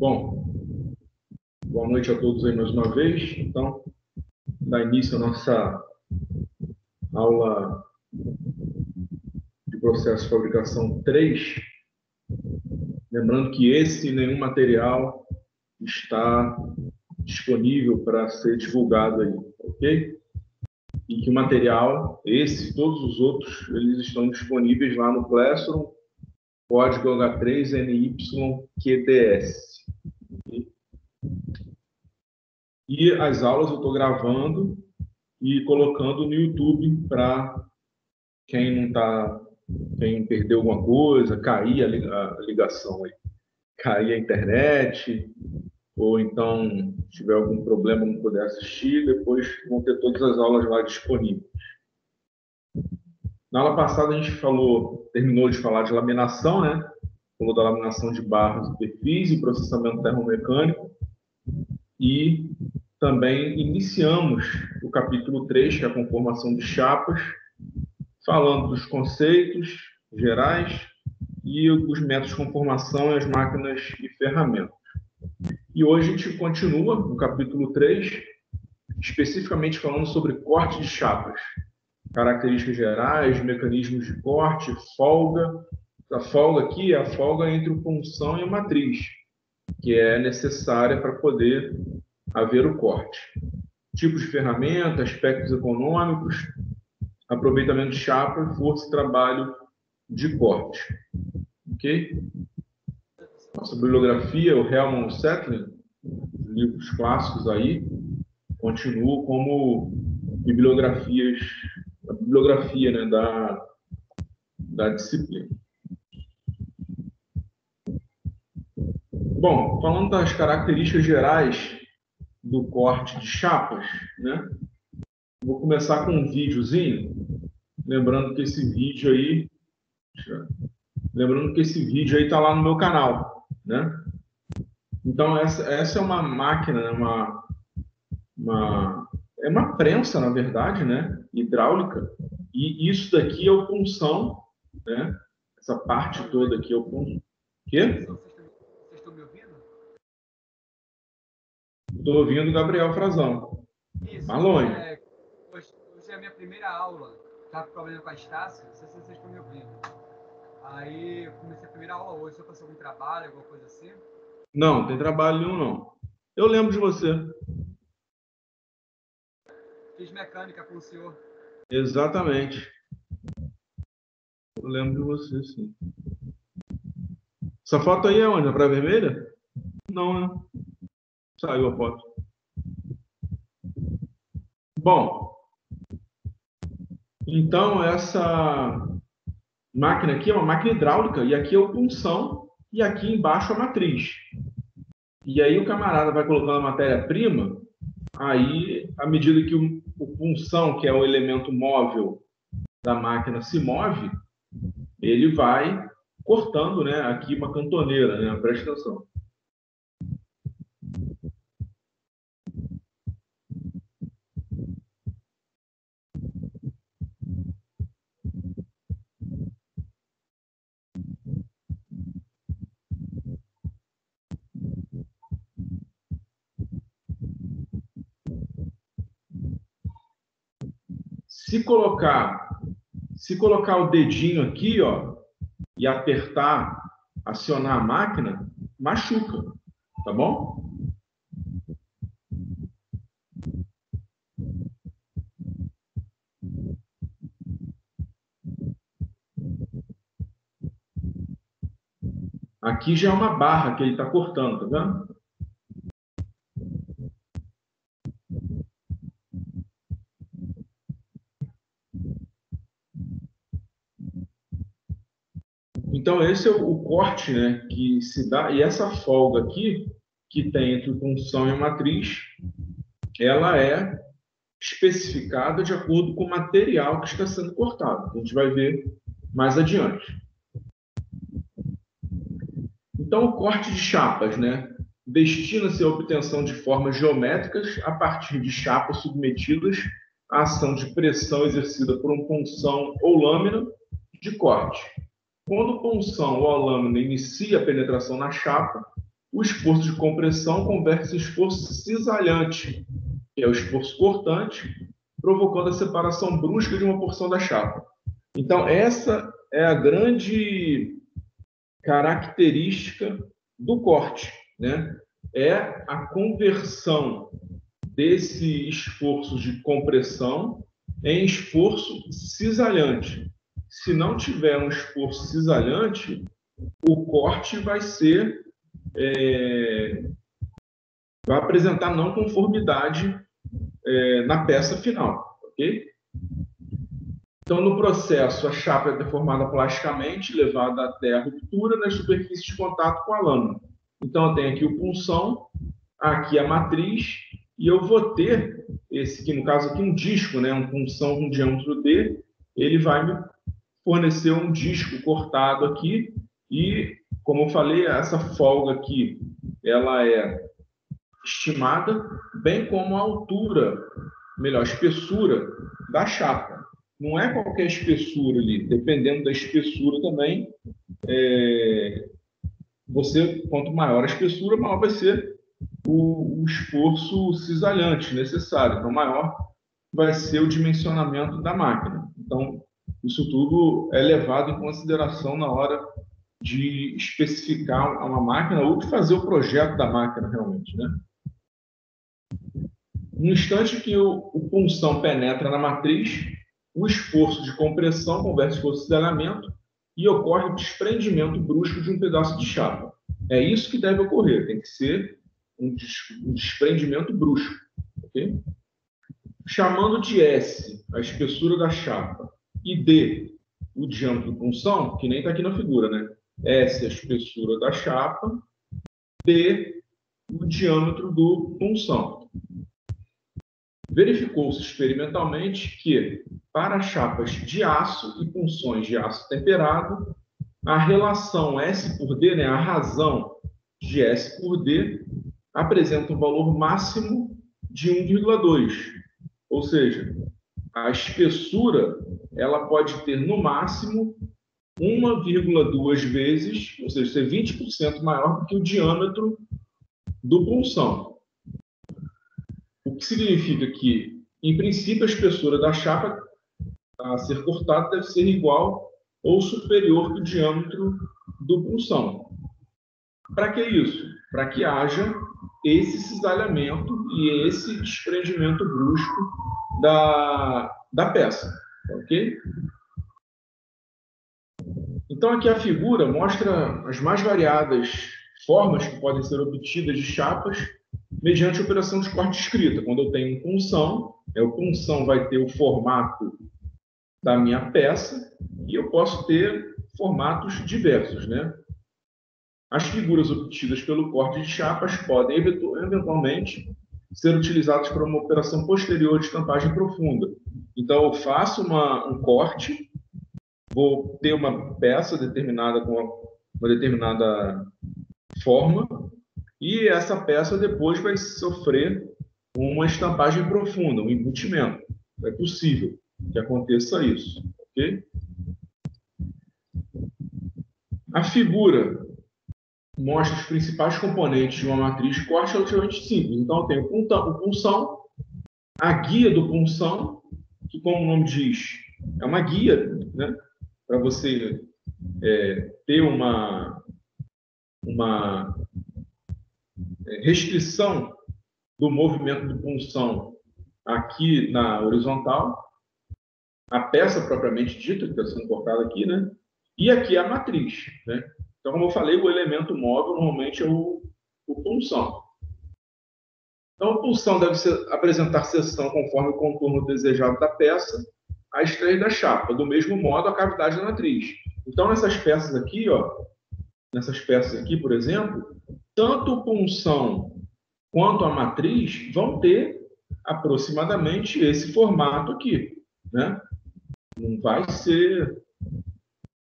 Bom, boa noite a todos aí mais uma vez. Então, dá início à nossa aula de processo de fabricação 3. Lembrando que esse e nenhum material está disponível para ser divulgado aí, ok? E que o material, esse e todos os outros, eles estão disponíveis lá no Classroom, código H3NYQDS. E as aulas eu estou gravando e colocando no YouTube para quem perdeu alguma coisa, cair a ligação aí, cair a internet, ou então tiver algum problema não puder assistir, depois vão ter todas as aulas lá disponíveis. Na aula passada a gente terminou de falar de laminação, né? Falou da laminação de barras e perfis e processamento termomecânico. E também iniciamos o capítulo 3, que é a conformação de chapas, falando dos conceitos gerais e os métodos de conformação e as máquinas e ferramentas. E hoje a gente continua no capítulo 3, especificamente falando sobre corte de chapas, características gerais, mecanismos de corte, folga. A folga aqui é a folga entre o punção e a matriz, que é necessária para poder haver o corte. Tipos de ferramenta, aspectos econômicos, aproveitamento de chapa, força e trabalho de corte. Ok? Nossa bibliografia, o Helmut Settling, livros clássicos aí, continuam como bibliografias, a bibliografia, né, da disciplina. Bom, falando das características gerais do corte de chapas, né? Vou começar com um videozinho, lembrando que esse vídeo aí está lá no meu canal, né? Então essa é uma máquina, é uma prensa, na verdade, né? Hidráulica. E isso daqui é o punção, né? Essa parte toda aqui é o punção. Quê? Vocês estão me ouvindo? Estou ouvindo o Gabriel Frazão. Isso. Maloney. Hoje é a minha primeira aula. Estava com problema com a Estácia, não sei se vocês estão me ouvindo. Aí eu comecei a primeira aula hoje. Se eu passei algum trabalho, alguma coisa assim? Não, não tem trabalho nenhum, não. Eu lembro de você. Fiz mecânica com o senhor. Exatamente. Eu lembro de você, sim. Essa foto aí é onde? Na Praia Vermelha? Não, né? Saiu a foto. Bom, então essa máquina aqui é uma máquina hidráulica, e aqui é o punção, e aqui embaixo a matriz. E aí o camarada vai colocando a matéria-prima, aí, à medida que o punção, que é o elemento móvel da máquina, se move, ele vai cortando, né, aqui uma cantoneira, né? Presta atenção. Se colocar o dedinho aqui, ó, e apertar, acionar a máquina, machuca, tá bom? Aqui já é uma barra que ele está cortando, tá vendo? Então, esse é o corte, né, que se dá. E essa folga aqui, que tem entre o punção e a matriz, ela é especificada de acordo com o material que está sendo cortado. A gente vai ver mais adiante. Então, o corte de chapas, né, destina-se à obtenção de formas geométricas a partir de chapas submetidas à ação de pressão exercida por um punção ou lâmina de corte. Quando o punção ou a lâmina inicia a penetração na chapa, o esforço de compressão converte-se em esforço cisalhante, que é o esforço cortante, provocando a separação brusca de uma porção da chapa. Então, essa é a grande característica do corte, né? É a conversão desse esforço de compressão em esforço cisalhante. Se não tiver um esforço cisalhante, o corte vai apresentar não conformidade na peça final, ok? Então, no processo, a chapa é deformada plasticamente, levada até a ruptura nas superfícies de contato com a lâmina. Então, eu tenho aqui o punção, aqui a matriz, e eu vou ter esse aqui, no caso aqui, um disco, né? Um punção com diâmetro D, ele vai me fornecer um disco cortado aqui, e, como eu falei, essa folga aqui, ela é estimada, bem como a altura, melhor, a espessura da chapa. Não é qualquer espessura ali, dependendo da espessura também, quanto maior a espessura, maior vai ser o esforço cisalhante necessário. Então, maior vai ser o dimensionamento da máquina. Então, isso tudo é levado em consideração na hora de especificar uma máquina ou de fazer o projeto da máquina realmente, né? No instante que o punção penetra na matriz, o esforço de compressão converte esforço de cisalhamento e ocorre o desprendimento brusco de um pedaço de chapa. É isso que deve ocorrer, tem que ser um desprendimento brusco. Okay? Chamando de S a espessura da chapa e D o diâmetro do punção, que nem está aqui na figura, né? S a espessura da chapa, D o diâmetro do punção. Verificou-se experimentalmente que, para chapas de aço e punções de aço temperado, a relação S por D, né, a razão de S por D, apresenta um valor máximo de 1,2. Ou seja, a espessura ela pode ter, no máximo, 1,2 vezes, ou seja, ser 20% maior do que o diâmetro do punção. O que significa que, em princípio, a espessura da chapa a ser cortada deve ser igual ou superior que o diâmetro do punção. Para que isso? Para que haja esse cisalhamento e esse desprendimento brusco da peça. Ok? Então, aqui a figura mostra as mais variadas formas que podem ser obtidas de chapas mediante a operação de corte escrita. Quando eu tenho punção, o punção vai ter o formato da minha peça e eu posso ter formatos diversos, né? As figuras obtidas pelo corte de chapas podem, eventualmente, ser utilizadas para uma operação posterior de estampagem profunda. Então, eu faço um corte, vou ter uma peça determinada com uma determinada forma, e essa peça depois vai sofrer uma estampagem profunda, um embutimento. É possível que aconteça isso, ok? A figura mostra os principais componentes de uma matriz de corte relativamente simples. Então, eu tenho o punção, a guia do punção, que, como o nome diz, é uma guia, né, para você ter uma restrição do movimento de punção aqui na horizontal, a peça propriamente dita, que está sendo cortada aqui, né? E aqui a matriz, né? Então, como eu falei, o elemento móvel normalmente é o punção. Então, a punção deve apresentar seção conforme o contorno desejado da peça, as três da chapa, do mesmo modo a cavidade da matriz. Então, nessas peças aqui, por exemplo, tanto o punção quanto a matriz vão ter aproximadamente esse formato aqui, né? Não vai ser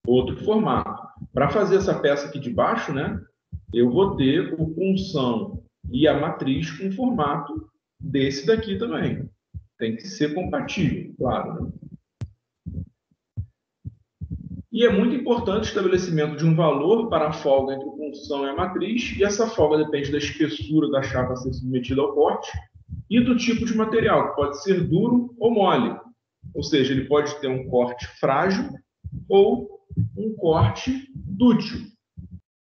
outro formato. Para fazer essa peça aqui de baixo, né, eu vou ter o punção e a matriz com formato desse daqui também. Tem que ser compatível, claro, né? E é muito importante o estabelecimento de um valor para a folga entre o punção e a matriz, e essa folga depende da espessura da chapa a ser submetida ao corte e do tipo de material, que pode ser duro ou mole. Ou seja, ele pode ter um corte frágil ou um corte dútil,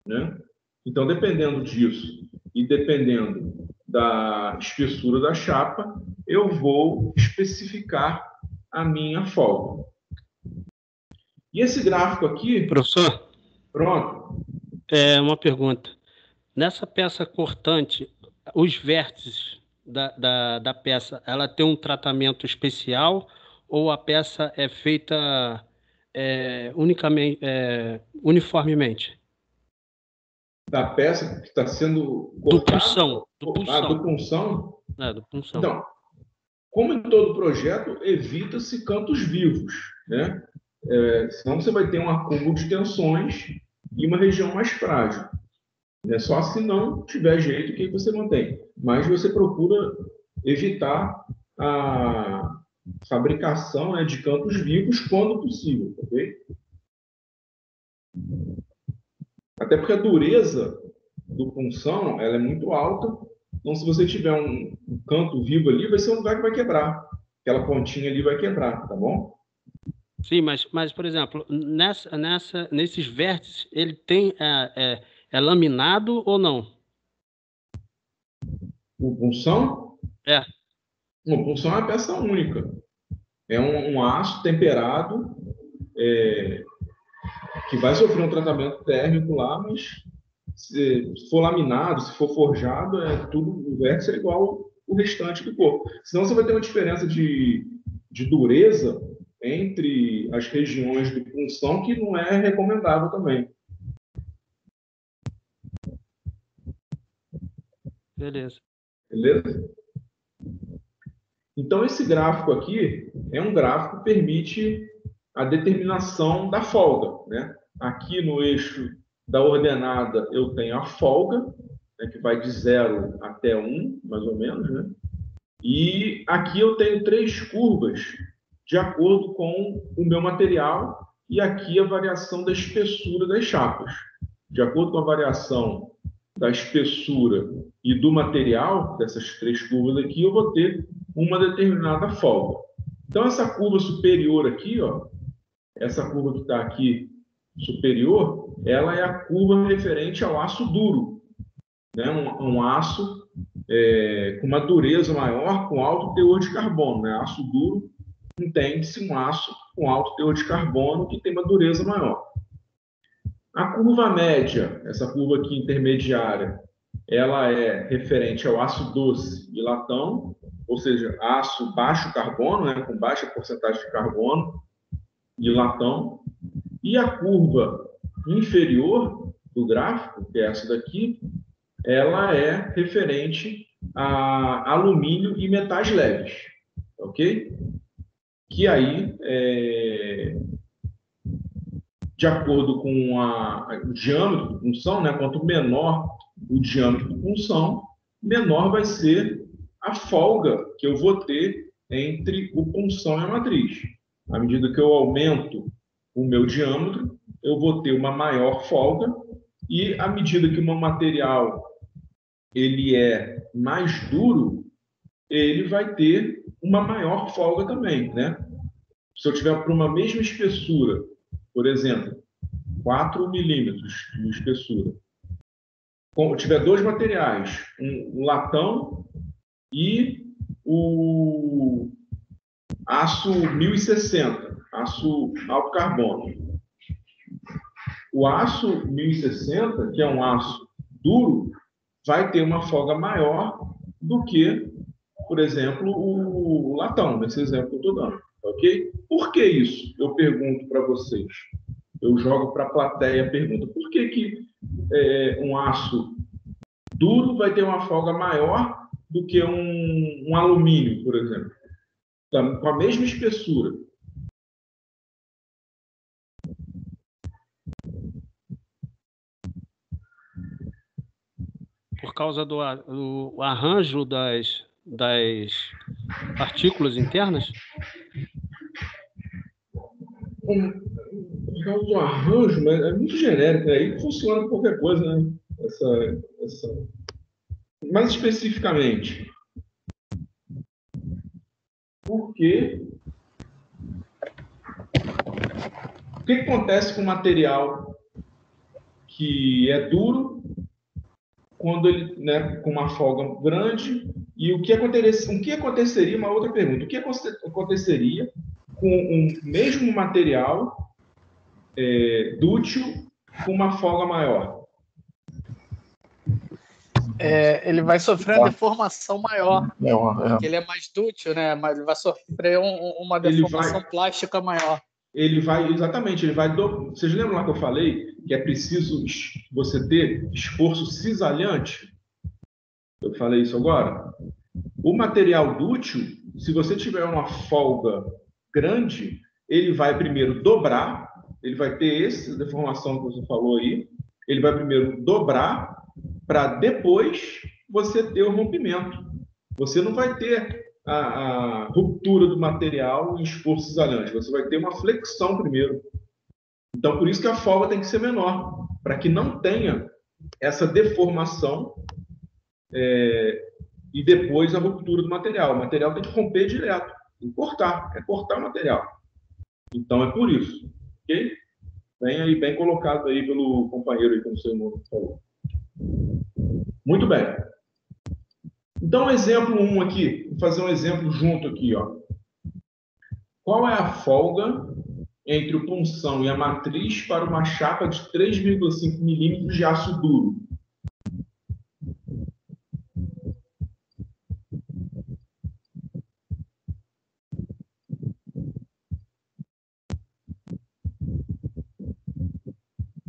né? Então, dependendo disso e dependendo da espessura da chapa, eu vou especificar a minha folga. E esse gráfico aqui... Professor? Pronto. Uma pergunta. Nessa peça cortante, os vértices da peça, ela tem um tratamento especial ou a peça é feita uniformemente? Da peça que está sendo cortada? Do punção? Do punção. Então, como em todo projeto, evita-se cantos vivos, né? Senão você vai ter um acúmulo de tensões e uma região mais frágil. Só se não tiver jeito que você mantém. Mas você procura evitar a fabricação, né, de cantos vivos quando possível, ok? Até porque a dureza do punção ela é muito alta. Então, se você tiver um canto vivo ali, vai ser um lugar que vai quebrar. Aquela pontinha ali vai quebrar, tá bom? Sim, mas por exemplo, nesses vértices, ele tem é laminado ou não? O punção? O punção é uma peça única. É um aço temperado que vai sofrer um tratamento térmico lá, mas se for laminado, se for forjado, o vértice é igual o restante do corpo. Senão você vai ter uma diferença de dureza entre as regiões do punção que não é recomendável também. Beleza. Então, esse gráfico aqui é um gráfico que permite a determinação da folga, né? Aqui no eixo da ordenada eu tenho a folga, né, que vai de 0 até 1, mais ou menos, né? E aqui eu tenho 3 curvas de acordo com o meu material e aqui a variação da espessura das chapas. De acordo com a variação da espessura e do material dessas 3 curvas aqui, eu vou ter uma determinada folga. Então, essa curva superior aqui, ó, essa curva que está aqui superior, ela é a curva referente ao aço duro, né? Um aço com uma dureza maior, com alto teor de carbono, né? Aço duro entende-se um aço com alto teor de carbono que tem uma dureza maior. A curva média, essa curva aqui intermediária, ela é referente ao aço doce e latão, ou seja, aço baixo carbono, né, com baixa porcentagem de carbono e latão. E a curva inferior do gráfico, que é essa daqui, ela é referente a alumínio e metais leves, ok? Que aí, de acordo com o diâmetro de punção, né, quanto menor o diâmetro de punção, menor vai ser a folga que eu vou ter entre o punção e a matriz. À medida que eu aumento o meu diâmetro, eu vou ter uma maior folga, e à medida que o meu material ele é mais duro, ele vai ter uma maior folga também, né? Se eu tiver para uma mesma espessura, por exemplo, 4 milímetros de espessura, se eu tiver 2 materiais, um latão e o aço 1060, aço alto carbono. O aço 1060, que é um aço duro, vai ter uma folga maior do que, por exemplo, o latão, nesse exemplo que eu estou dando. Ok? Por que isso? Eu pergunto para vocês. Eu jogo para a plateia a pergunta. Por que um aço duro vai ter uma folga maior do que um alumínio, por exemplo? Com a mesma espessura. Por causa do arranjo das partículas internas? causa do arranjo, mas é muito genérico, né? Aí funciona com qualquer coisa, né? Mais especificamente, porque o que acontece com o material que é duro quando ele, né, com uma folga grande, e o que aconteceria, uma outra pergunta, o que aconteceria com o mesmo material dútil com uma folga maior? Ele vai sofrer uma deformação maior, porque ele é mais dútil, né? Mas ele vai sofrer uma deformação plástica maior. Exatamente, ele vai. Vocês lembram lá que eu falei que é preciso você ter esforço cisalhante? Eu falei isso agora. O material dútil, se você tiver uma folga grande, ele vai primeiro dobrar, ele vai ter essa deformação que você falou aí, ele vai primeiro dobrar para depois você ter o rompimento. Você não vai ter a ruptura do material em esforço cisalhante, você vai ter uma flexão primeiro. Então, por isso que a folga tem que ser menor, para que não tenha essa deformação e depois a ruptura do material. O material tem que romper direto, tem que cortar, cortar o material. Então, é por isso, ok? Bem colocado aí pelo companheiro aí, como o seu irmão falou. Muito bem. Então, exemplo 1 aqui, vou fazer um exemplo junto aqui, ó. Qual é a folga entre o punção e a matriz para uma chapa de 3,5 milímetros de aço duro?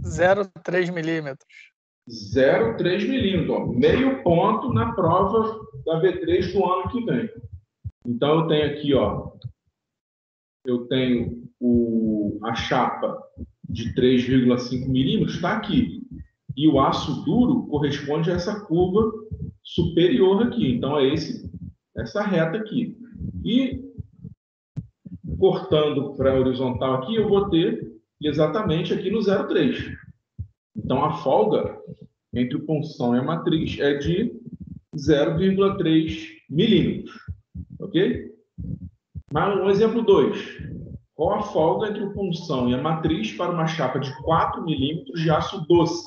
Zero 3 milímetros. 0,3 milímetros, ó, meio ponto na prova da V3 do ano que vem. Então, eu tenho aqui, ó, eu tenho a chapa de 3,5 milímetros, está aqui. E o aço duro corresponde a essa curva superior aqui. Então, é essa reta aqui. E, cortando para a horizontal aqui, eu vou ter exatamente aqui no 0,3. Então, a folga entre o punção e a matriz é de 0,3 milímetros. Ok? Mas um exemplo 2. Qual a folga entre o punção e a matriz para uma chapa de 4 milímetros de aço doce?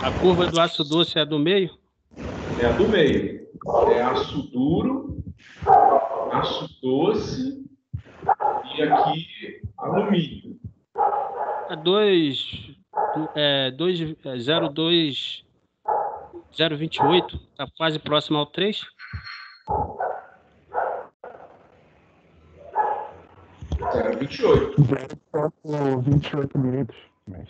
A curva do aço doce é a do meio? É a do meio. É aço duro, aço doce e aqui alumínio. É 0,28, está quase próximo ao 3. 0,28. 0,28 milímetros. Mas...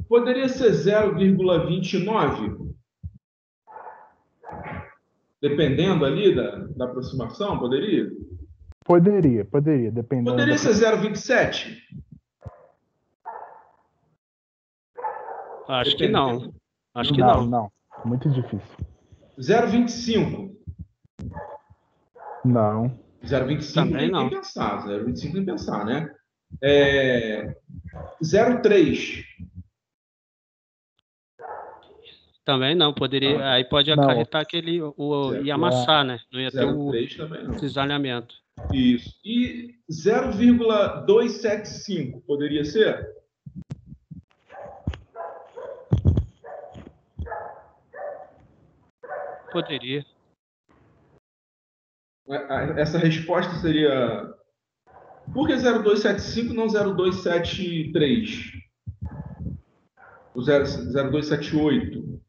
Poderia ser 0,29? Dependendo ali da aproximação, poderia? Poderia, dependendo. Poderia ser 0,27? Acho que não. Acho que não. Não, muito difícil. 0,25? Não. 0,25 também não. Nem pensar. 0,25 nem pensar, né? 0,3? Também não, poderia. Aí pode acarretar e amassar, né? Não ia ter o cisalhamento. Isso. E 0,275 poderia ser? Poderia. Essa resposta seria... Por que 0,275 não 0,273? O 0,278?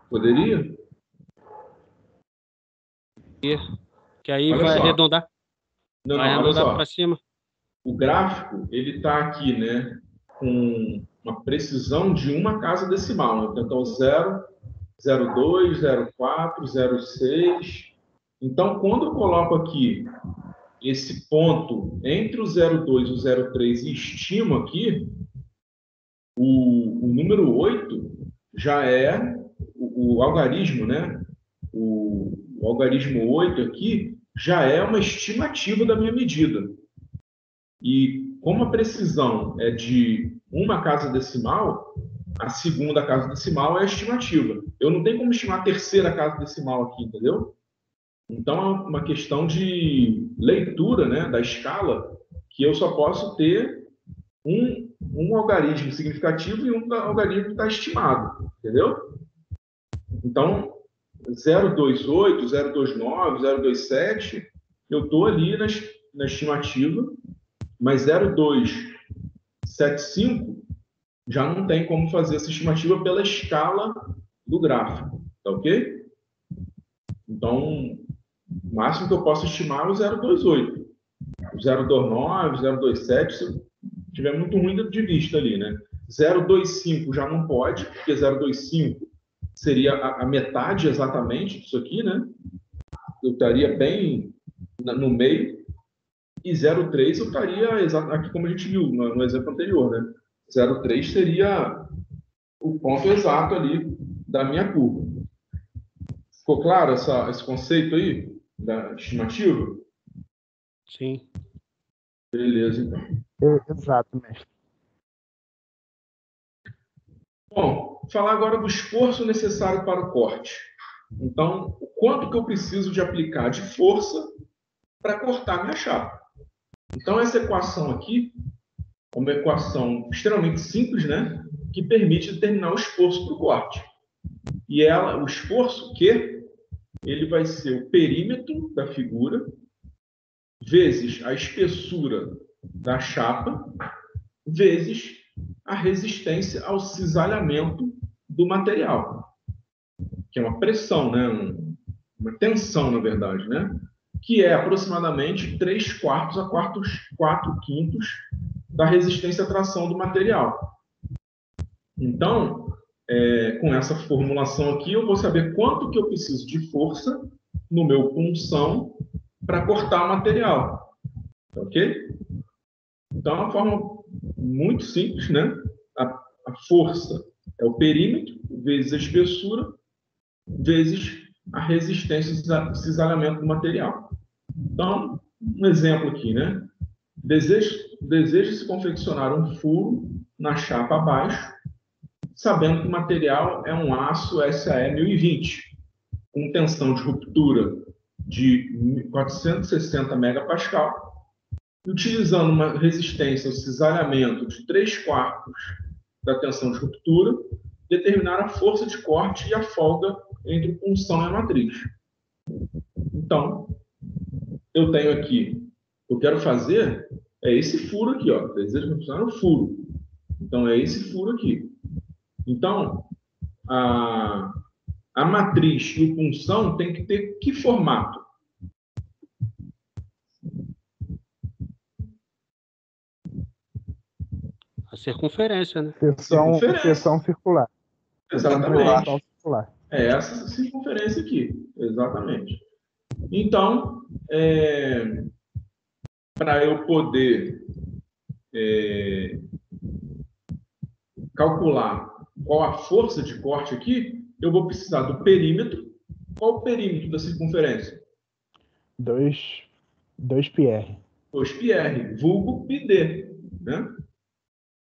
Poderia? Que aí Olha vai só. arredondar. Não, vai olha arredondar só. para cima. O gráfico, ele está aqui, né? Com uma precisão de uma casa decimal. Então, 0, 0,2, 0,4, 0,6. Então, quando eu coloco aqui esse ponto entre o 0,2 e o 0,3 e estimo aqui, o número 8 já é o algarismo, né? O algarismo 8 aqui já é uma estimativa da minha medida. E como a precisão é de uma casa decimal, a segunda casa decimal é a estimativa. Eu não tenho como estimar a terceira casa decimal aqui, entendeu? Então, é uma questão de leitura, né, da escala, que eu só posso ter um algarismo significativo e um algarismo que está estimado, entendeu? Então, 0,28, 0,29, 0,27, eu estou ali na estimativa, mas 0,275 já não tem como fazer essa estimativa pela escala do gráfico, tá ok? Então, o máximo que eu posso estimar é o 0,28. O 0,29, 0,27, se tiver muito ruim de vista ali, né? 0,25 já não pode, porque 0,25 seria a metade exatamente disso aqui, né? Eu estaria bem no meio. E 0,3 eu estaria aqui como a gente viu no exemplo anterior, né? 0,3 seria o ponto exato ali da minha curva. Ficou claro esse conceito aí da estimativa? Sim. Beleza, então. Exato, mestre. Bom, falar agora do esforço necessário para o corte. Então, o quanto que eu preciso de aplicar de força para cortar minha chapa. Então, essa equação aqui é uma equação extremamente simples, né? Que permite determinar o esforço para o corte. E o esforço Q, ele vai ser o perímetro da figura vezes a espessura da chapa vezes a resistência ao cisalhamento do material, que é uma pressão, né? Uma tensão, na verdade, né? Que é aproximadamente 3/4 a 4/5 da resistência à tração do material. Então, com essa formulação aqui, eu vou saber quanto que eu preciso de força no meu punção para cortar o material. Ok? Então, é uma forma muito simples, né? A força é o perímetro vezes a espessura vezes a resistência ao cisalhamento do material. Então, um exemplo aqui, né? Deseja-se confeccionar um furo na chapa abaixo, sabendo que o material é um aço SAE 1020, com tensão de ruptura de 460 megapascal, utilizando uma resistência ao cisalhamento de 3/4 da tensão de ruptura, determinar a força de corte e a folga entre punção e a matriz. Então, eu tenho aqui, eu quero fazer esse furo aqui, ó. Desejo confeccionar um furo. Então, é esse furo aqui. Então, a matriz e o punção tem que ter que formato? A circunferência, né? Seção circular. Exatamente. Seção circular. É essa circunferência aqui. Exatamente. Então, para eu poder calcular qual a força de corte aqui, eu vou precisar do perímetro. Qual o perímetro da circunferência? 2 PR. 2 PR, vulgo πd, né?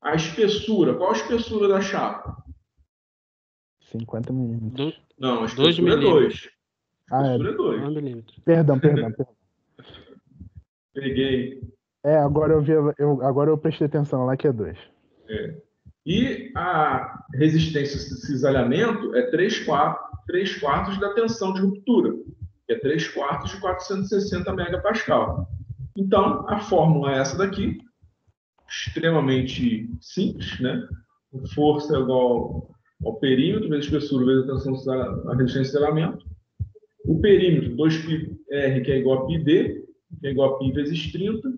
A espessura, qual a espessura da chapa? 50 milímetros. Não, a espessura é 2. A espessura é 2. 1 milímetro. Perdão. Peguei. Agora eu prestei atenção lá que é 2. E a resistência de cisalhamento é 3/4 da tensão de ruptura, que é 3/4 de 460 megapascal. Então, a fórmula é essa daqui, extremamente simples, né? Força é igual ao perímetro vezes a espessura vezes a resistência de cisalhamento. O perímetro, 2πr, que é igual a πd, que é igual a π vezes 30,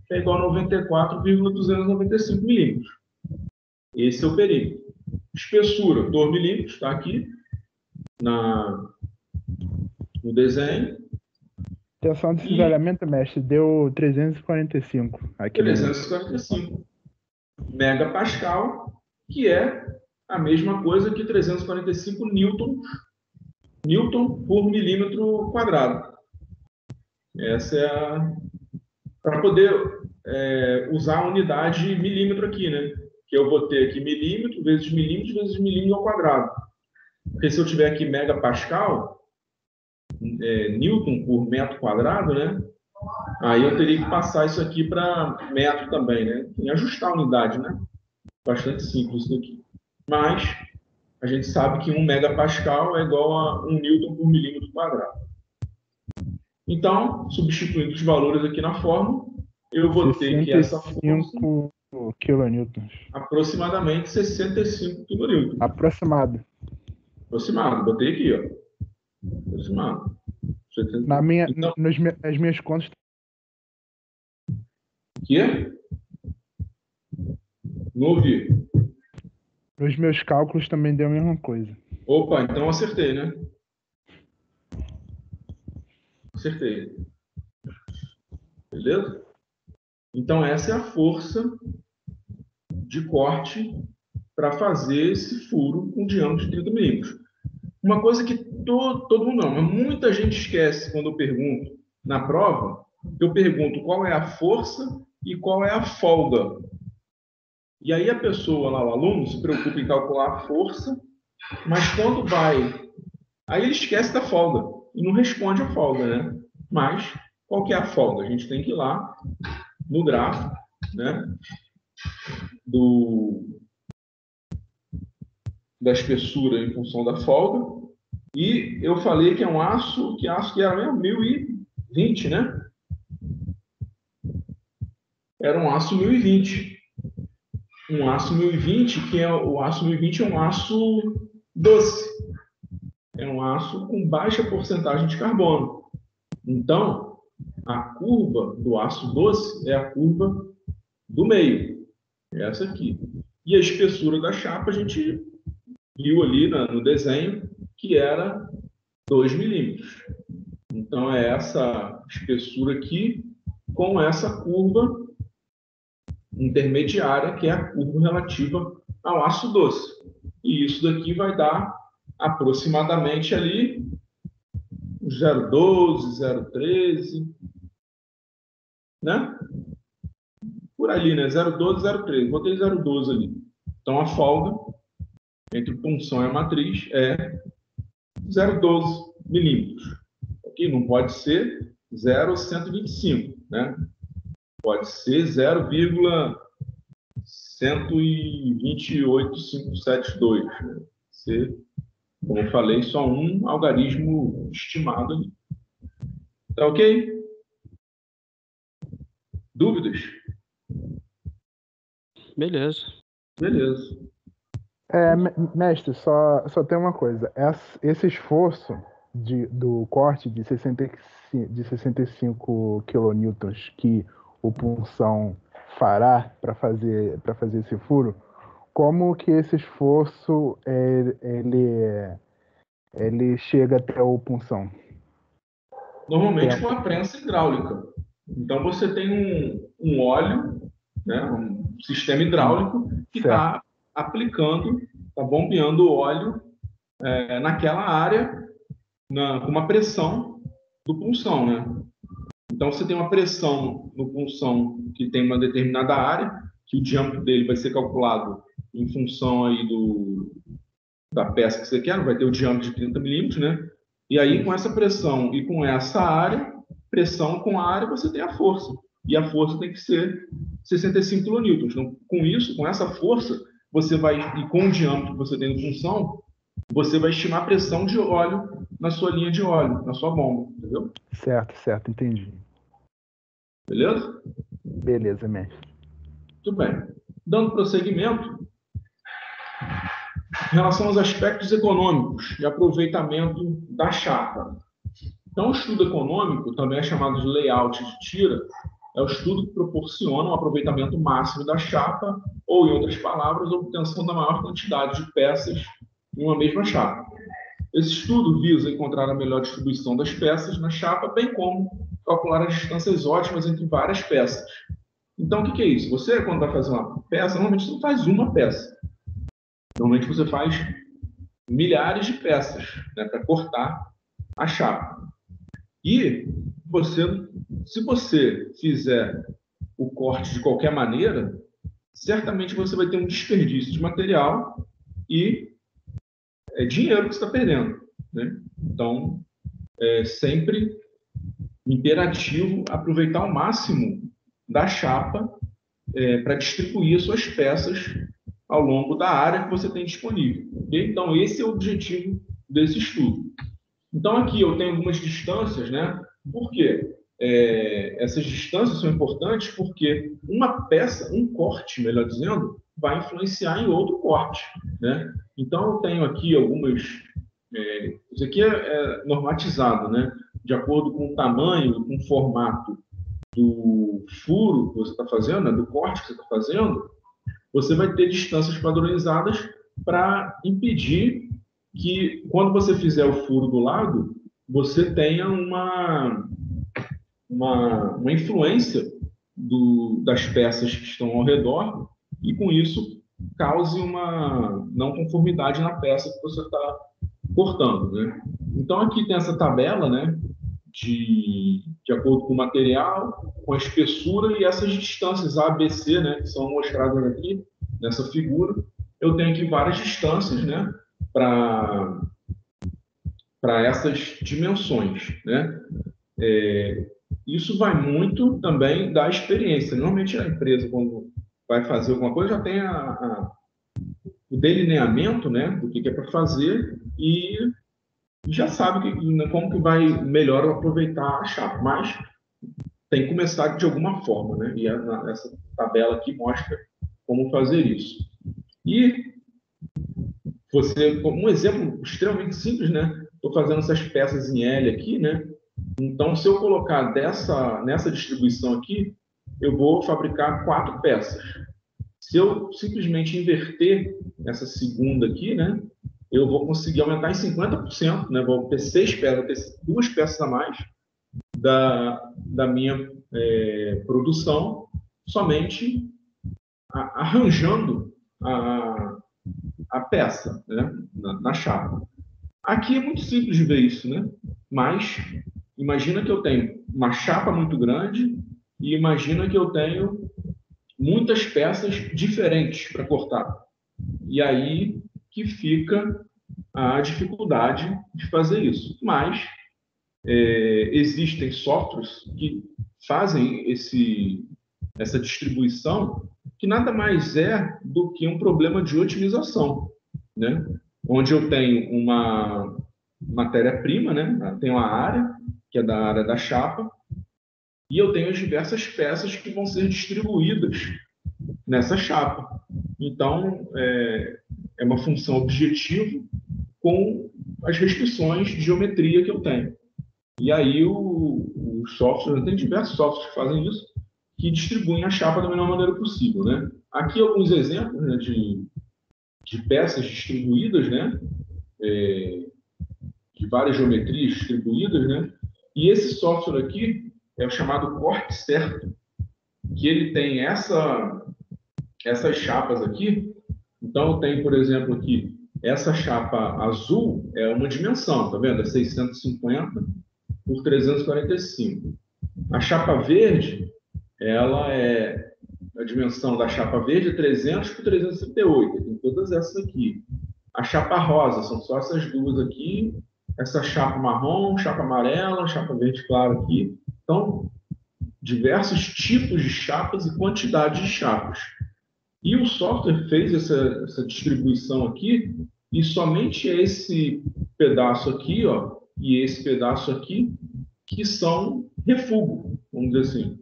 que é igual a 94,295 milímetros. Esse é o perímetro. Espessura, 2 milímetros, está aqui no desenho. Tensão de cisalhamento, mestre, deu 345. Aqui 345 megapascal, que é a mesma coisa que 345 newton por milímetro quadrado. Essa é para poder usar a unidade milímetro aqui, né? Que eu vou ter aqui milímetro vezes milímetro ao quadrado. Porque se eu tiver aqui megapascal, newton por metro quadrado, né? Aí eu teria que passar isso aqui para metro também, né? E ajustar a unidade, né? Bastante simples isso aqui. Mas a gente sabe que 1 megapascal é igual a 1 newton por milímetro quadrado. Então, substituindo os valores aqui na fórmula, eu vou ter que essa força... 65 kilonewtons. Aproximadamente 65 kilonewtons. Aproximado. Botei aqui, ó. Aproximado. Então, as minhas contas... Quê? Não ouvi. Nos meus cálculos também deu a mesma coisa. Opa, então acertei, né? Acertei. Beleza? Então, essa é a força de corte para fazer esse furo com diâmetro de 30 milímetros. Uma coisa que todo mundo não, mas muita gente esquece quando eu pergunto na prova, eu pergunto qual é a força e qual é a folga. E aí a pessoa lá, o aluno, se preocupa em calcular a força, mas quando vai... Aí ele esquece da folga e não responde a folga, né? Mas qual que é a folga? A gente tem que ir lá no gráfico, né? Da espessura em função da folga. E eu falei que é um aço, que era 1020, né? Era um aço 1020. Um aço 1020, o aço 1020 é um aço doce. É um aço com baixa porcentagem de carbono. Então, a curva do aço doce é a curva do meio. É essa aqui. E a espessura da chapa a gente viu ali no desenho que era 2 milímetros. Então, é essa espessura aqui com essa curva intermediária, que é a curva relativa ao aço doce. E isso daqui vai dar aproximadamente ali 0,12, 0,13, né? Por ali, né? 0,12, 0,13. Botei 0,12 ali. Então, a folga entre punção e a matriz é 0,12 milímetros. Aqui não pode ser 0,125, né? Pode ser 0,128572. Né? Ser, como eu falei, só um algarismo estimado ali. Tá ok? Dúvidas? Beleza. Mestre, só tem uma coisa. Esse esforço do corte de 65 kilonewtons que o punção fará para fazer esse furo, como que esse esforço ele chega até o punção? Normalmente com a prensa hidráulica. Então você tem um óleo, né, um sistema hidráulico que está aplicando, está bombeando o óleo naquela área com uma pressão do punção, né? Então você tem uma pressão no punção que tem uma determinada área, que o diâmetro dele vai ser calculado em função aí da peça que você quer, vai ter o diâmetro de 30 milímetros, né? E aí com essa pressão e com essa área, pressão com a área, você tem a força. E a força tem que ser 65 kilonewtons. Então, com isso, com essa força, você vai, e com o diâmetro que você tem no punção, você vai estimar a pressão de óleo na sua linha de óleo, na sua bomba, entendeu? Certo, entendi. Beleza? Beleza, mestre. Tudo bem. Dando prosseguimento, em relação aos aspectos econômicos de aproveitamento da chapa. Então, o estudo econômico, também é chamado de layout de tira, é o estudo que proporciona um aproveitamento máximo da chapa, ou, em outras palavras, a obtenção da maior quantidade de peças em uma mesma chapa. Esse estudo visa encontrar a melhor distribuição das peças na chapa, bem como calcular as distâncias ótimas entre várias peças. Então, o que é isso? Você, quando vai fazer uma peça, normalmente você não faz uma peça. Normalmente você faz milhares de peças, né, para cortar a chapa. E se você fizer o corte de qualquer maneira, certamente você vai ter um desperdício de material e é dinheiro que você está perdendo, né? Então, é sempre imperativo aproveitar ao máximo da chapa para distribuir as suas peças ao longo da área que você tem disponível. Okay? Então, esse é o objetivo desse estudo. Então, aqui eu tenho algumas distâncias, né? Por quê? Essas distâncias são importantes porque uma peça, um corte, melhor dizendo, vai influenciar em outro corte, né? Então, eu tenho aqui algumas... isso aqui é normatizado, né? De acordo com o tamanho e com o formato do furo que você está fazendo, né? Do corte que você está fazendo, você vai ter distâncias padronizadas para impedir que, quando você fizer o furo do lado, você tenha uma influência das peças que estão ao redor e, com isso, cause uma não conformidade na peça que você está cortando, né? Então, aqui tem essa tabela, né, de acordo com o material, com a espessura e essas distâncias A, B, C, né, que são mostradas aqui nessa figura. Eu tenho aqui várias distâncias, né, para essas dimensões, né? Isso vai muito também da experiência. Normalmente a empresa, quando vai fazer alguma coisa, já tem o delineamento, né, do que é para fazer e já sabe como que vai melhor aproveitar a chapa, mas tem que começar de alguma forma, né? E essa tabela aqui mostra como fazer isso. E um exemplo extremamente simples, né? Estou fazendo essas peças em L aqui, né? Então, se eu colocar nessa distribuição aqui, eu vou fabricar 4 peças. Se eu simplesmente inverter essa segunda aqui, né? Eu vou conseguir aumentar em 50%, né? Vou ter 6 peças, vou ter 2 peças a mais da minha produção, somente arranjando a peça, né? na chapa. Aqui é muito simples de ver isso, né? Mas imagina que eu tenho uma chapa muito grande e imagina que eu tenho muitas peças diferentes para cortar. E aí que fica a dificuldade de fazer isso. Mas existem softwares que fazem essa distribuição, que nada mais é do que um problema de otimização, né? Onde eu tenho uma matéria-prima, né? Tenho uma área, que é da área da chapa, e eu tenho as diversas peças que vão ser distribuídas nessa chapa. Então, é uma função objetiva com as restrições de geometria que eu tenho. E aí o software, tem diversos softwares que fazem isso, que distribuem a chapa da melhor maneira possível, né? Aqui alguns exemplos, né, de peças distribuídas, né? De várias geometrias distribuídas, né? E esse software aqui é o chamado corte certo, que ele tem essas chapas aqui. Então, eu tenho, por exemplo, aqui, essa chapa azul é uma dimensão, tá vendo? É 650 por 345. A chapa verde, ela é a dimensão da chapa verde é 300 por 338. Tem todas essas aqui. A chapa rosa, são só essas duas aqui. Essa chapa marrom, chapa amarela, chapa verde claro aqui. Então, diversos tipos de chapas e quantidade de chapas. E o software fez essa distribuição aqui, e somente esse pedaço aqui, ó, e esse pedaço aqui, que são refúgio, vamos dizer assim,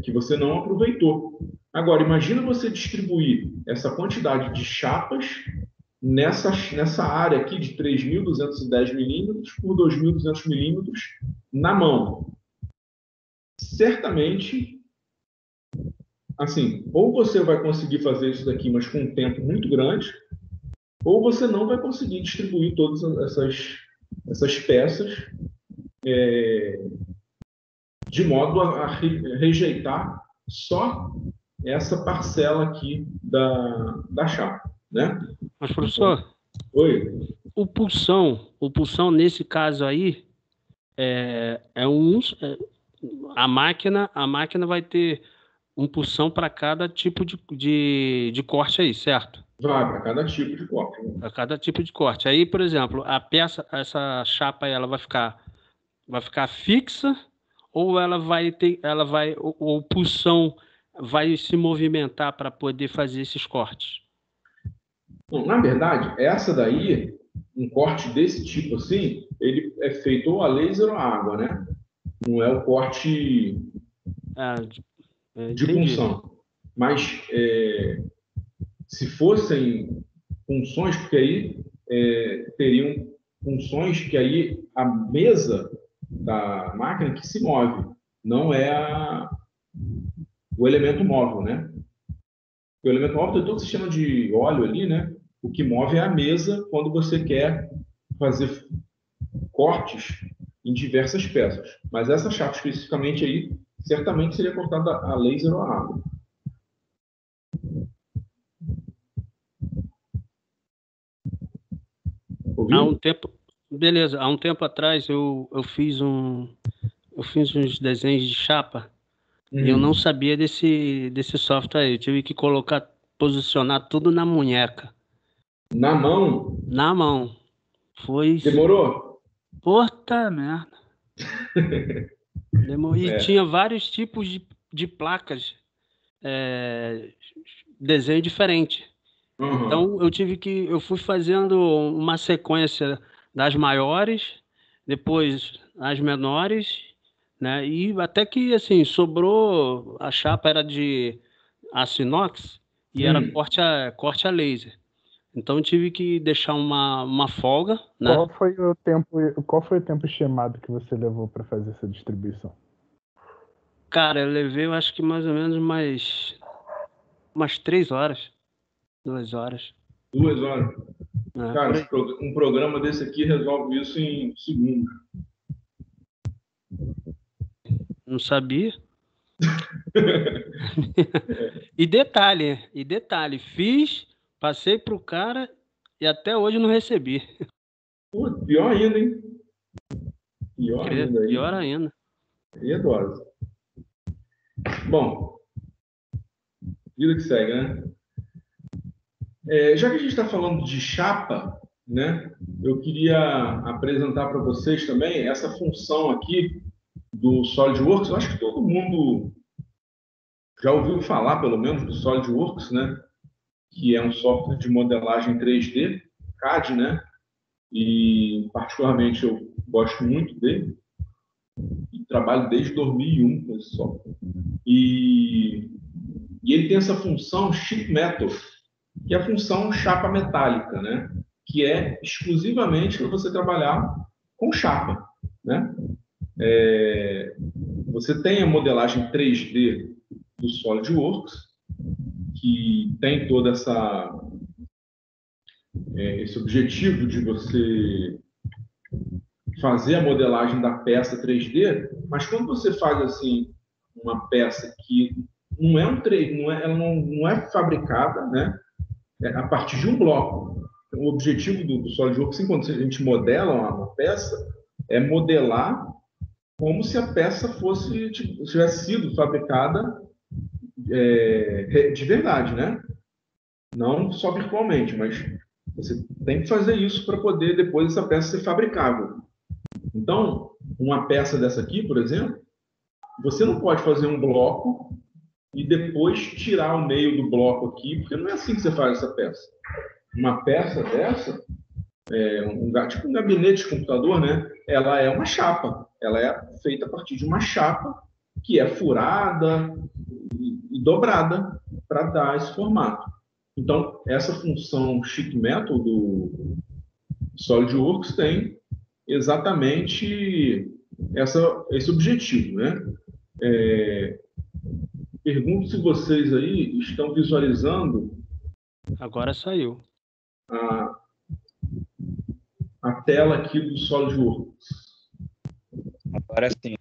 que você não aproveitou. Agora, imagina você distribuir essa quantidade de chapas nessa área aqui de 3.210 milímetros por 2.200 milímetros na mão. certamente, assim, ou você vai conseguir fazer isso daqui, mas com um tempo muito grande, ou você não vai conseguir distribuir todas essas peças de modo a rejeitar só essa parcela aqui da chapa, né? Mas, professor, oi? O pulsão nesse caso aí a máquina vai ter um pulsão para cada tipo de corte aí, certo? Vai, para cada tipo de corte. Né? Para cada tipo de corte. Aí, por exemplo, a peça, essa chapa aí, ela vai ficar fixa ou o pulsão vai se movimentar para poder fazer esses cortes? Bom, na verdade, essa daí, um corte desse tipo assim, ele é feito ou a laser ou a água, né? Não é o corte de punção. Mas se fossem funções, porque aí teriam funções que aí a mesa da máquina que se move, não é o elemento móvel, né? O elemento móvel tem todo o sistema de óleo ali, né? O que move é a mesa quando você quer fazer cortes em diversas peças. Mas essa chapa especificamente aí, certamente seria cortada a laser ou a água. Ouviu? Beleza, há um tempo atrás eu fiz uns desenhos de chapa e eu não sabia desse software aí. Eu tive que posicionar tudo na munheca. Na mão? Na mão. Demorou? Puta merda. Demorou. E tinha vários tipos de placas, desenho diferente. Uhum. Então eu fui fazendo uma sequência das maiores, depois as menores, né? E até que assim sobrou, a chapa era de aço inox e era corte a laser. Então eu tive que deixar uma folga, né? Qual foi o tempo estimado que você levou para fazer essa distribuição? Cara, eu levei, eu acho que mais ou menos umas 3 horas, 2 horas. 2 horas. Cara, um programa desse aqui resolve isso em segundos. Não sabia. E detalhe, fiz, passei pro cara e até hoje não recebi. Pô, pior ainda, hein? Pior ainda. E a dose. Bom, vida que segue, né? Já que a gente está falando de chapa, né? Eu queria apresentar para vocês também essa função aqui do SolidWorks. Eu acho que todo mundo já ouviu falar, pelo menos, do SolidWorks, né? Que é um software de modelagem 3D, CAD, né? E, particularmente, eu gosto muito dele. E trabalho desde 2001 com esse software. E ele tem essa função Sheet Metal, que é a função chapa metálica, né? Que é exclusivamente para você trabalhar com chapa, né? Você tem a modelagem 3D do SolidWorks, que tem toda esse objetivo de você fazer a modelagem da peça 3D, mas quando você faz assim uma peça que não é ela não é fabricada, né? A partir de um bloco. O objetivo do SolidWorks, quando a gente modela uma peça, é modelar como se a peça tivesse sido fabricada de verdade, né? Não só virtualmente, mas você tem que fazer isso para poder depois essa peça ser fabricável. Então, uma peça dessa aqui, por exemplo, você não pode fazer um bloco e depois tirar o meio do bloco aqui, porque não é assim que você faz essa peça. Uma peça dessa, tipo um gabinete de computador, né? Ela é uma chapa. Ela é feita a partir de uma chapa que é furada e dobrada para dar esse formato. Então, essa função Sheet Metal do SolidWorks tem exatamente esse objetivo, né? Pergunto se vocês aí estão visualizando. Agora saiu. A tela aqui do SolidWorks. Agora sim.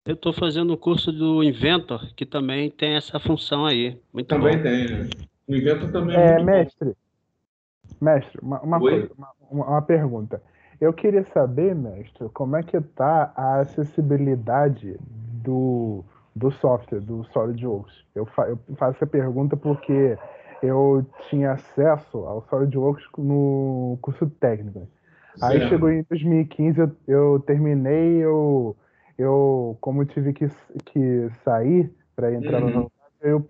Eu estou fazendo o curso do Inventor, que também tem essa função aí. Muito também bom. Tem, né? O Inventor também é muito mestre, bom. Mestre, uma pergunta. Eu queria saber, mestre, como é que está a acessibilidade do software, do SolidWorks. Eu faço essa pergunta porque eu tinha acesso ao SolidWorks no curso técnico. Certo. Aí chegou em 2015, eu terminei, eu como tive que sair para entrar na faculdade, eu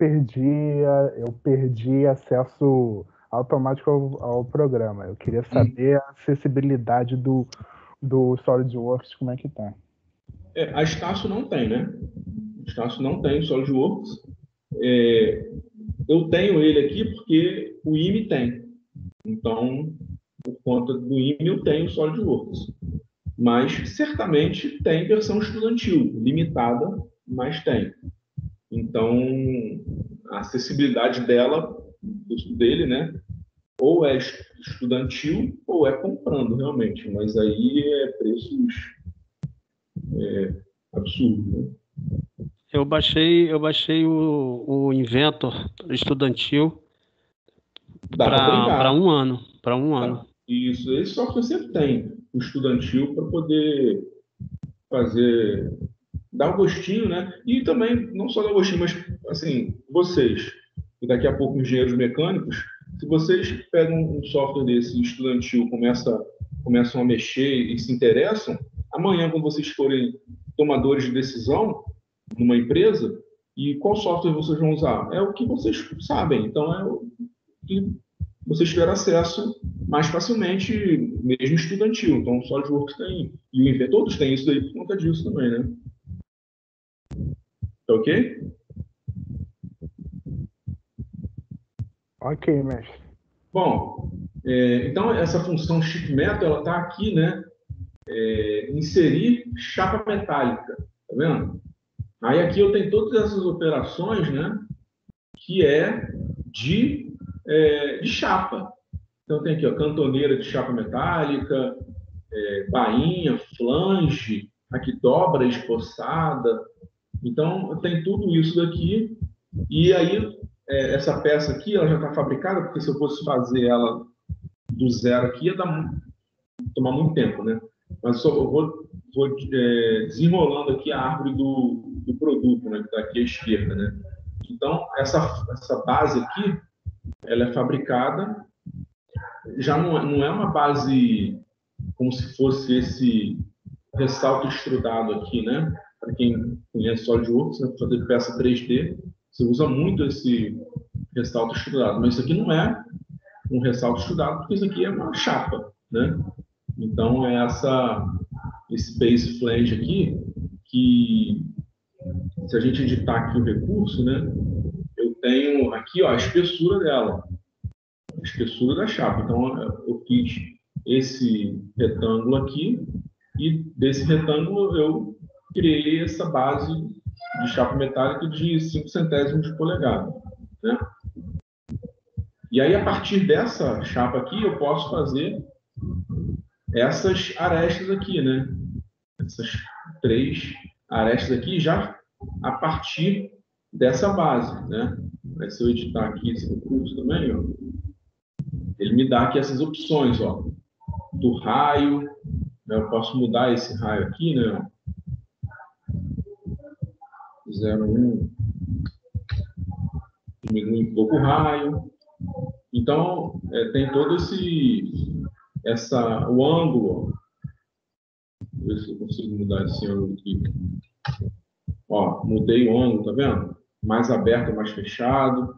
perdi acesso automático ao programa. Eu queria saber a acessibilidade do SolidWorks, como é que tá. A Estácio não tem, né? A Estácio não tem o SolidWorks. Eu tenho ele aqui porque o IME tem. Então, por conta do IME, eu tenho o SolidWorks. Mas, certamente, tem versão estudantil, limitada, mas tem. Então, a acessibilidade dele, né? Ou é estudantil ou é comprando, realmente. Mas aí é preços absurdos, né? Eu baixei o Inventor estudantil para um ano. Isso, esse software sempre tem o estudantil para poder dar um gostinho, né? E também, não só dar gostinho, mas, assim, vocês, e daqui a pouco engenheiros mecânicos, se vocês pegam um software desse estudantil, começam a mexer e se interessam, amanhã, quando vocês forem tomadores de decisão numa empresa, e qual software vocês vão usar? É o que vocês sabem, então é o que vocês tiveram acesso mais facilmente, mesmo estudantil. Então, o SolidWorks tem, e o Inventor, todos têm isso daí por conta disso também, né? Tá ok? Ok, mestre. Bom, então essa função Sheet Metal, ela está aqui, né? Inserir chapa metálica, tá vendo? Aí aqui eu tenho todas essas operações, né? Que é de chapa. Então tem aqui, ó, cantoneira de chapa metálica, bainha, flange, aqui dobra esboçada. Então tem tudo isso daqui. E aí essa peça aqui, ela já está fabricada, porque se eu fosse fazer ela do zero aqui, ia tomar muito tempo, né? Mas eu vou desenrolando aqui a árvore do produto, né? Que está aqui à esquerda, né? Então, essa base aqui, ela é fabricada, já não é uma base como se fosse esse ressalto extrudado aqui, né? Para quem conhece SolidWorks, né? Para fazer peça 3D, você usa muito esse ressalto extrudado, mas isso aqui não é um ressalto extrudado, porque isso aqui é uma chapa, né? Então, é esse base flange aqui, que se a gente editar aqui o recurso, né? Eu tenho aqui, ó, a espessura dela, a espessura da chapa. Então, eu fiz esse retângulo aqui e desse retângulo eu criei essa base de chapa metálica de 5 centésimos de polegada, né? E aí, a partir dessa chapa aqui, eu posso fazer essas arestas aqui, né? Essas 3 arestas aqui já a partir dessa base, né? Aí, se eu editar aqui esse recurso também, ó, ele me dá aqui essas opções, ó, do raio, né? Eu posso mudar esse raio aqui, né? 0,1, diminui um pouco o raio. Então, tem todo o ângulo. Deixa eu ver se eu consigo mudar esse ângulo aqui. Ó, mudei o ângulo, tá vendo? Mais aberto, mais fechado.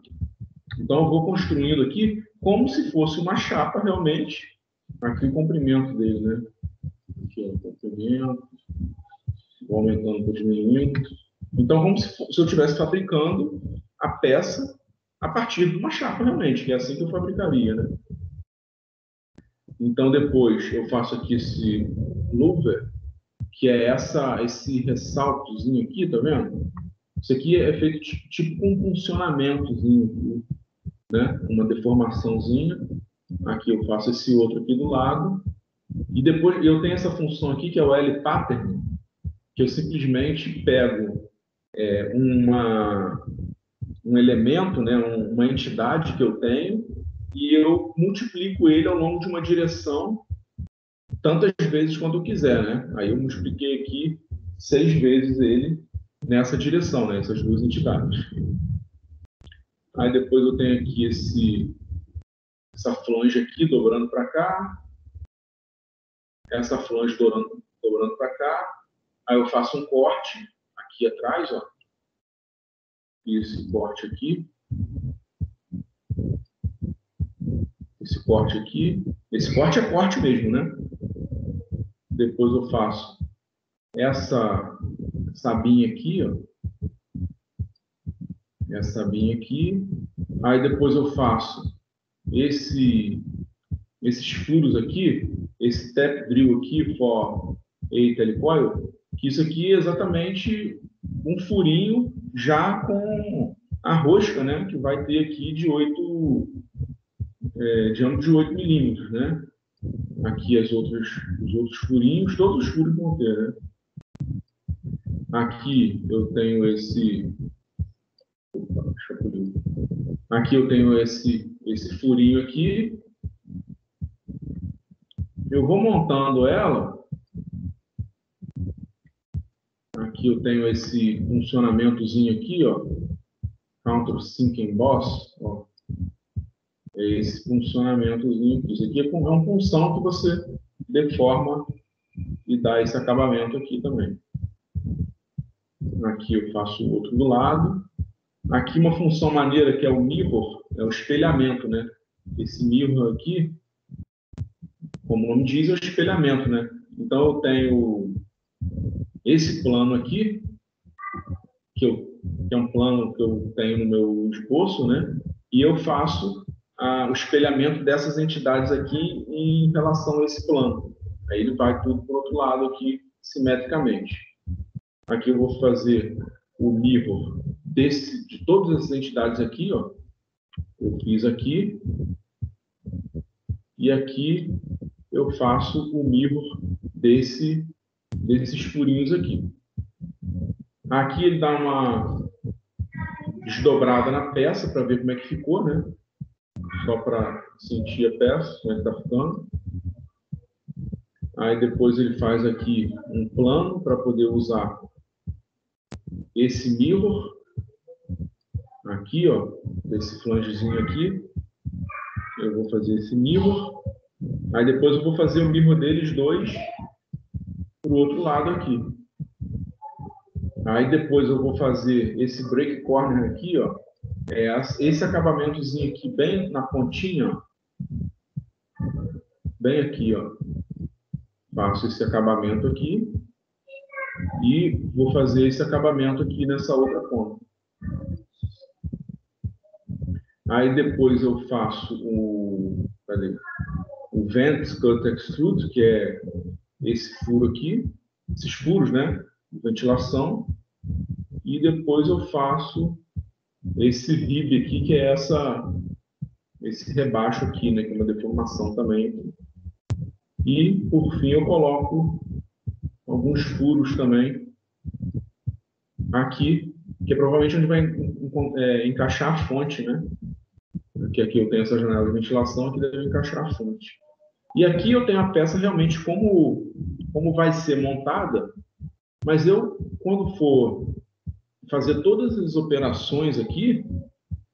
Então, eu vou construindo aqui como se fosse uma chapa realmente. Aqui o comprimento dele, né? Aqui, ó, o comprimento. Vou aumentando, vou diminuindo. Então, como se eu estivesse fabricando a peça a partir de uma chapa, realmente, que é assim que eu fabricaria, né? Então, depois eu faço aqui esse louver, que é esse ressaltozinho aqui, tá vendo? Isso aqui é feito tipo com um funcionamentozinho, né? Uma deformaçãozinha. Aqui eu faço esse outro aqui do lado. E depois eu tenho essa função aqui, que é o L-pattern, que eu simplesmente pego um elemento, né? Uma entidade que eu tenho, e eu multiplico ele ao longo de uma direção tantas vezes quanto eu quiser, né? Aí eu multipliquei aqui 6 vezes ele nessa direção, né? Essas duas entidades. Aí depois eu tenho aqui essa flange aqui dobrando para cá, essa flange dobrando para cá. Aí eu faço um corte aqui atrás, ó. Esse corte aqui. Esse corte aqui. Esse corte é corte mesmo, né? Depois eu faço essa abinha aqui, ó. Essa abinha aqui. Aí depois eu faço esses furos aqui, esse tap drill aqui for a telecoil, que isso aqui é exatamente um furinho já com a rosca, né? Que vai ter aqui de âmbito de 8 milímetros, né? Aqui os outros furinhos, todos os furos vão ter, né? Aqui eu tenho esse... Opa, deixa eu ver. Aqui eu tenho esse furinho aqui. Eu vou montando ela. Aqui eu tenho esse funcionamentozinho aqui, ó. Countersink emboss, ó. Esse funcionamentozinho aqui. Isso aqui é uma função que você deforma e dá esse acabamento aqui também. Aqui eu faço o outro do lado. Aqui uma função maneira que é o mirror, é o espelhamento, né? Esse mirror aqui, como o nome diz, é o espelhamento, né? Então eu tenho esse plano aqui, que é um plano que eu tenho no meu esboço, né? E eu faço o espelhamento dessas entidades aqui em relação a esse plano. Aí ele vai tudo para o outro lado aqui, simetricamente. Aqui eu vou fazer o mirror de todas essas entidades aqui, ó. Eu fiz aqui. E aqui eu faço o mirror desses furinhos aqui. Aqui ele dá uma desdobrada na peça para ver como é que ficou, né? Só para sentir a peça, como é que está ficando. Aí depois ele faz aqui um plano para poder usar esse mirror. Aqui, ó, esse flangezinho aqui. Eu vou fazer esse mirror. Aí depois eu vou fazer o mirror deles dois para o outro lado aqui. Aí depois eu vou fazer esse break corner aqui, ó. Esse acabamentozinho aqui bem na pontinha, ó. Bem aqui, ó. Faço esse acabamento aqui e vou fazer esse acabamento aqui nessa outra ponta. Aí depois eu faço o Vent Cut Extrude, que é esse furo aqui, esses furos, né? Ventilação. E depois eu faço esse rib aqui, que é esse rebaixo aqui, né? Que é uma deformação também. E, por fim, eu coloco alguns furos também aqui, que é provavelmente onde vai encaixar a fonte, né? Porque aqui eu tenho essa janela de ventilação, que deve encaixar a fonte. E aqui eu tenho a peça realmente como vai ser montada, mas eu, quando for fazer todas as operações aqui,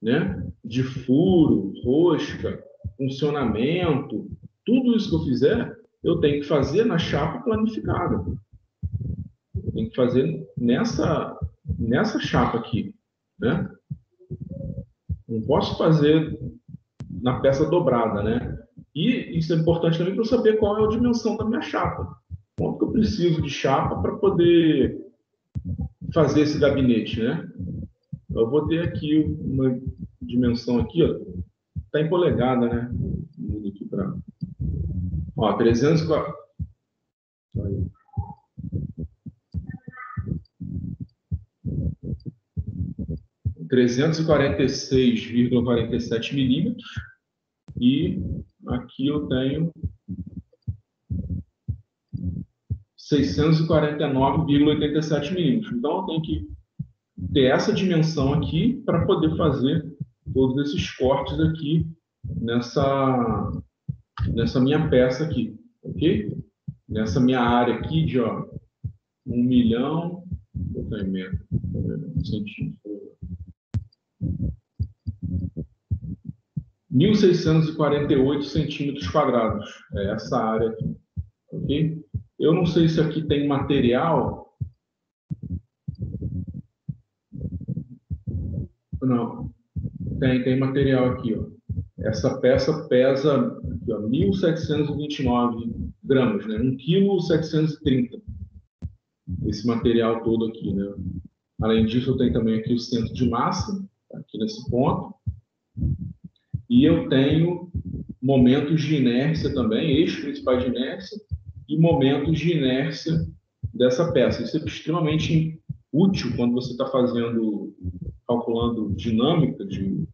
né, de furo, rosca, funcionamento, tudo isso que eu fizer, eu tenho que fazer na chapa planificada. Eu tenho que fazer nessa chapa aqui, né? Não posso fazer na peça dobrada, né? E isso é importante também para eu saber qual é a dimensão da minha chapa. Quanto que eu preciso de chapa para poder fazer esse gabinete, né? Eu vou ter aqui uma dimensão aqui, ó. Tá em polegada, né? Mudo aqui para... Ó, 340... 346,47 milímetros. E aqui eu tenho 649,87 milímetros. Então, eu tenho que ter essa dimensão aqui para poder fazer todos esses cortes aqui nessa minha peça aqui, ok? Nessa minha área aqui de 1 milhão, vou botar em metro, centímetros, 1.648 centímetros quadrados. É essa área aqui, ok? Eu não sei se aqui tem material. Não, tem material aqui, ó. Essa peça pesa aqui, 1.729 gramas, né? 1,730 kg. Esse material todo aqui, né? Além disso, eu tenho também aqui o centro de massa, aqui nesse ponto. E eu tenho momentos de inércia também, eixos principais de inércia e momentos de inércia dessa peça. Isso é extremamente útil quando você está calculando dinâmica de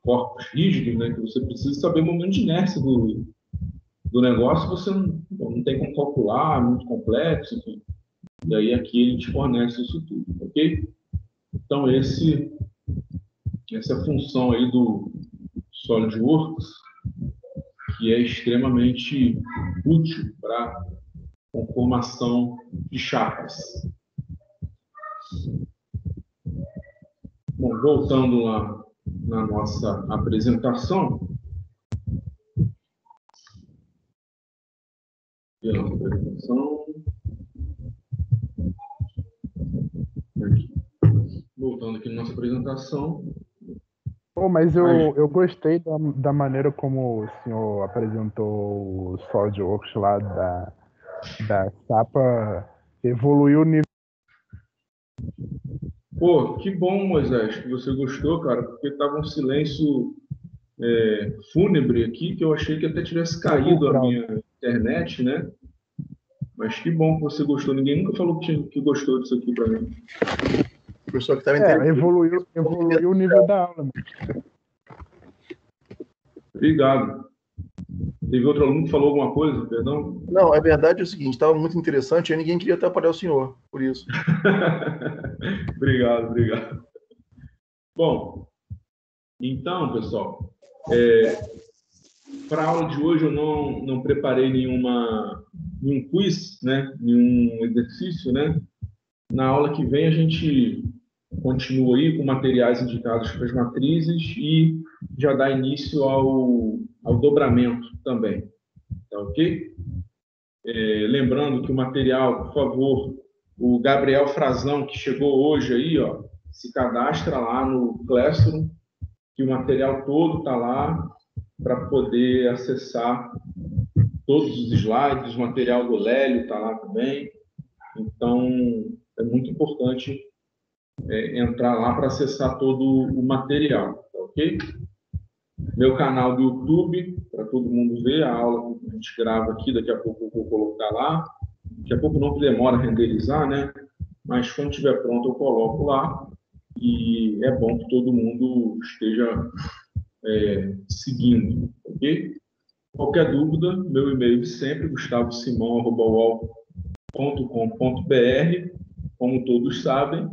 corpos rígidos, né? Que você precisa saber o momento de inércia do negócio, você não tem como calcular, é muito complexo, enfim. E aí aqui ele te fornece isso tudo, ok? Então essa é a função aí do SolidWorks, que é extremamente útil para conformação de chapas. Bom, voltando lá na nossa apresentação. Voltando aqui na nossa apresentação. Mas eu gostei da maneira como o senhor apresentou o SolidWorks lá da chapa, evoluiu o nível. Pô, que bom, Moisés, que você gostou, cara, porque estava um silêncio fúnebre aqui, que eu achei que até tivesse caído a minha internet, né? Mas que bom que você gostou. Ninguém nunca falou que gostou disso aqui para mim. O professor que estava evoluiu o nível da aula. Obrigado. Teve outro aluno que falou alguma coisa, perdão? Não, a verdade é o seguinte, estava muito interessante e ninguém queria atrapalhar o senhor, por isso. Obrigado. Bom, então, pessoal, para a aula de hoje eu não preparei nenhum quiz, né? Nenhum exercício, né? Na aula que vem a gente continua aí com materiais indicados para as matrizes e já dá início ao dobramento também, tá ok? Lembrando que o material, por favor, o Gabriel Frazão, que chegou hoje aí, ó, se cadastra lá no Classroom, que o material todo está lá para poder acessar todos os slides, o material do Lélio está lá também. Então, é muito importante entrar lá para acessar todo o material, tá ok? Meu canal do YouTube, para todo mundo ver, a aula que a gente grava aqui, daqui a pouco eu vou colocar lá. Daqui a pouco não demora a renderizar, né? Mas quando estiver pronto eu coloco lá. E é bom que todo mundo esteja seguindo, ok? Qualquer dúvida, meu e-mail de sempre, gustavosimão@uol.com.br. Como todos sabem,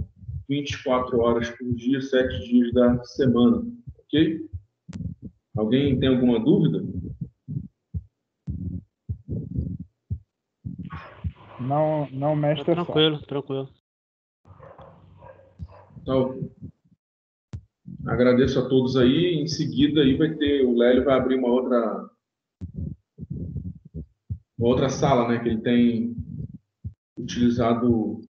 24 horas por dia, 7 dias da semana, ok? Alguém tem alguma dúvida? Não, mestre. Tranquilo. Então, agradeço a todos aí. Em seguida, aí o Lélio vai abrir uma outra sala, né? Que ele tem utilizado